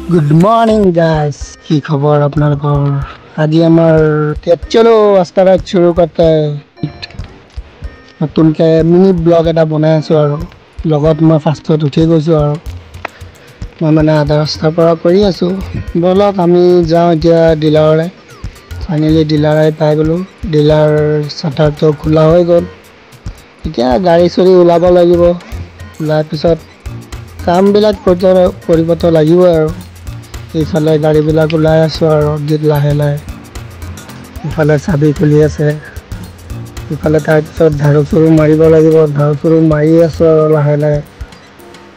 good morning guys কি খবৰ আপনাদেৰ আজি আমাৰ চলো স্টাৰ্ট শুৰু কৰতে নতুনকে মিনি ব্লগ এটা বনাই আছো আৰু লগত মই ফাৰ্ষ্টত উঠি গৈছো আৰু মই মানে আধা ৰাস্তাৰ পৰা কৰি আছো বলক আমি যাওঁ এতিয়া ডিলাৰলৈ ফাইনেলি ডিলাৰলৈ পাই গলো ডিলাৰ শাটাৰটো খোলা হৈ গ'ল এতিয়া গাড়ী চৰি ওলাব লাগিব ওলাৰ পিছত কামবিলাক কৰিবতো লাগিব আৰু ইফালে গাড়ীবিলাক ওলাই আছো আৰু লাহে লাহে ইফালে চাবি খুলি আছে ইফালে তাৰপিছত ধাৰু চৰু মাৰিব লাগিব ধাৰু চৰু মাৰি আছো আৰু লাহে লাহে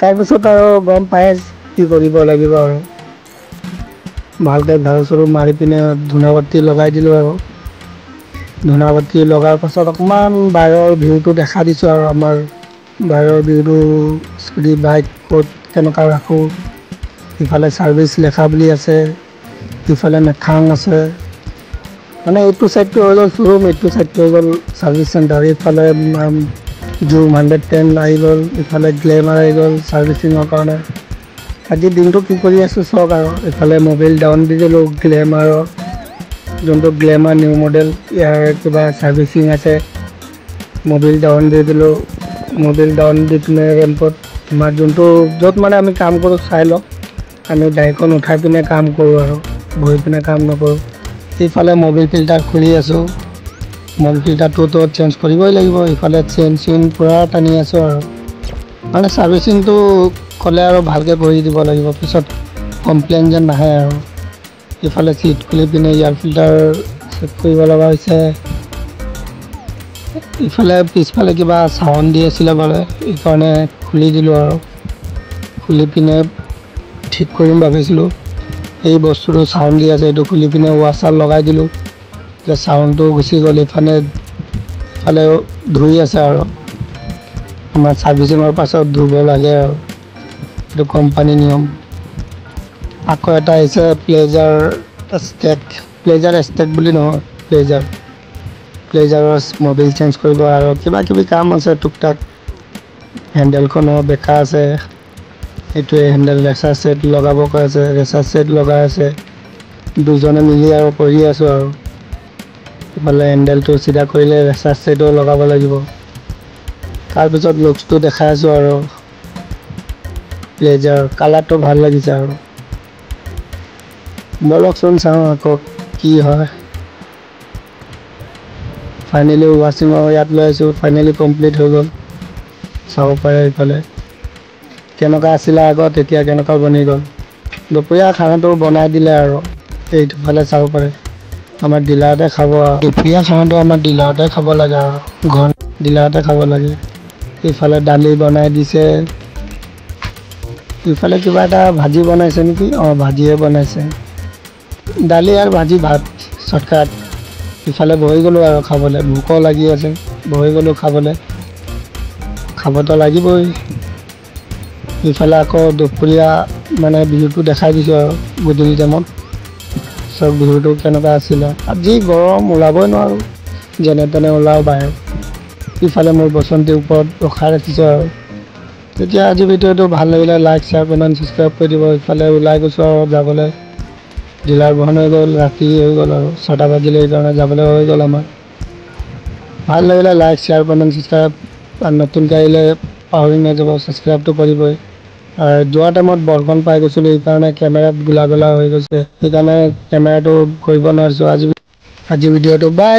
তাৰপিছত আৰু গম পাই কি কৰিব লাগিব আৰু ভালকৈ ধাৰু চৰু মাৰি পিনে ধুনাবাতি লগাই দিলো আৰু ধুনাবাতি লগাৰ পাছত অকমান বাহিৰৰ ভিউটো দেখা দিছো আৰু আমাৰ বাহিৰৰ ভিউটো স্কুটি বাইক ক'ত কেনেকুৱা ৰাখো ইফালে সার্ভিস লেখা বুলি আছে ইফালে মেথাং আছে মানে এইটো সাইডটো হৈ গ'ল শ্বৰুম এইটো সাইডটো হৈ গ'ল সাৰ্ভিস সেন্টাৰ ইফালে জুম 110 আহি গ'ল ইফালে গ্লেমাৰ আহি গ'ল সাৰ্ভিচিঙৰ কাৰণে আজি দিনটো কি কৰি আছো চাওক আৰু ইফালে মোবাইল ডাউন দি দিলো গ্লেমাৰৰ যোনটো গ্লেমাৰ নিউ মডেল ইয়াৰ কিবা সাৰ্ভিচিং আছে মোবাইল ডাউন দি দিলো মোবাইল ডাউন দি পিনে ৰেম্পত আমাৰ যোনটো য'ত মানে আমি কাম কৰোঁ চাই লওক আমি ডাইকন উঠাই পিনে কাম কৰোঁ আৰু বহি পিনে কাম নকৰোঁ ইফালে মোবাইল ফিল্টাৰ খুলি আছো মোবাইল ফিল্টাৰটো চেঞ্জ কৰিবই লাগিব ইফালে চেইন পুৰা টানি আছো আৰু মানে সাৰ্ভিচিংটো ক'লে আৰু ভালকৈ কৰি দিব লাগিব পিছত কমপ্লেইন যেন নাহে আৰু ইফালে চিট খুলি পিনে এয়াৰ ফিল্টাৰ চেক কৰিব লগা হৈছে ইফালে পিছফালে কিবা চাউণ্ড দি আছিলে বোলে এইকাৰণে খুলি দিলোঁ আৰু খুলি পিনে ঠিক কৰিম ভাবিছিলোঁ এই বস্তুটো চাউণ্ড দি আছে এইটো খুলি পিনে ৱাছাৰ লগাই দিলোঁ যে চাউণ্ডটো গুচি গ'ল ইফালে ধুই আছে আৰু আমাৰ সাৰ্ভিচিঙৰ পাছত ধুব লাগে আৰু এইটো কোম্পানী নিয়ম আকৌ এটা আহিছে প্লেজাৰ ষ্টেক বুলি নহয় প্লেজাৰৰ মোবাইল চেঞ্জ কৰিব আৰু কিবা কিবি কাম আছে টুকটাক হেণ্ডেলখনৰ বেকা আছে এইটোৱে হেণ্ডেল ৰেচাৰ ছেট লগাব কৈ আছে ৰেচাৰ ছেট লগাই আছে দুজনে মিলি আৰু কৰি আছো আৰু ইফালে হেণ্ডেলটো চিধা কৰিলে ৰেচাৰ ছেটো লগাব লাগিব তাৰপিছত লুকছটো দেখাই আছো আৰু প্লেজাৰ কালাৰটো ভাল লাগিছে আৰু বলকচোন চাওঁ আকৌ কি হয় ফাইনেলি ৱাশ্বিঙৰ ইয়াত লৈ আছোঁ ফাইনেলি কমপ্লিট হৈ গ'ল চাব পাৰে এইফালে কেনেকুৱা আছিলে আগত এতিয়া কেনেকুৱা বনি গ'ল দুপৰীয়া খানাটো বনাই দিলে আৰু এইটোফালে চাব পাৰে আমাৰ ডিলাৰতে খাব দুপৰীয়া খানাটো আমাৰ ডিলাৰতে খাব লাগে আৰু ঘৰ ডিলাৰতে খাব লাগে ইফালে দালি বনাই দিছে ইফালে কিবা এটা ভাজি বনাইছে নেকি ভাজিয়ে বনাইছে দালি আৰু ভাজি ভাত চটকাট ইফালে বহি গ'লোঁ আৰু খাবলৈ ভোকো লাগি আছে বহি গ'লোঁ খাবতো লাগিবই ইফালে আকৌ দুপৰীয়া মানে বিহুটো দেখাই দিছোঁ আৰু গধূলি টাইমত চব বিহুটো কেনেকুৱা আছিলে আজি গৰম ওলাবই নোৱাৰোঁ যেনে তেনে ওলাওঁ বাহিৰত ইফালে মোৰ বসন্তীৰ ওপৰত ৰখাই ৰাখিছোঁ আৰু তেতিয়া আজি ভিডিঅ'টো ভাল লাগিলে লাইক শ্বেয়াৰ কমেণ্ট ছাবস্ক্ৰাইব কৰি দিব ইফালে ওলাই গৈছোঁ আৰু যাবলৈ ডিলাৰ বহন হৈ গ'ল ৰাতি হৈ গ'ল আৰু 6টা বাজিলে এইকাৰণে যাবলৈ হৈ গ'ল আমাৰ ভাল লাগিলে লাইক শ্বেয়াৰ কমেণ্ট ছাবস্ক্ৰাইব আৰু নতুনকৈ আহিলে পাহৰি নাযাব ছাবস্ক্ৰাইবটো কৰিবই আৰু যোৱা টাইমত বৰষুণ পাই গৈছিলোঁ সেইকাৰণে কেমেৰাত গোলা হৈ গৈছে সেইকাৰণে কেমেৰাটো কৰিব নোৱাৰিছোঁ আজি ভিডিঅ'টো বাই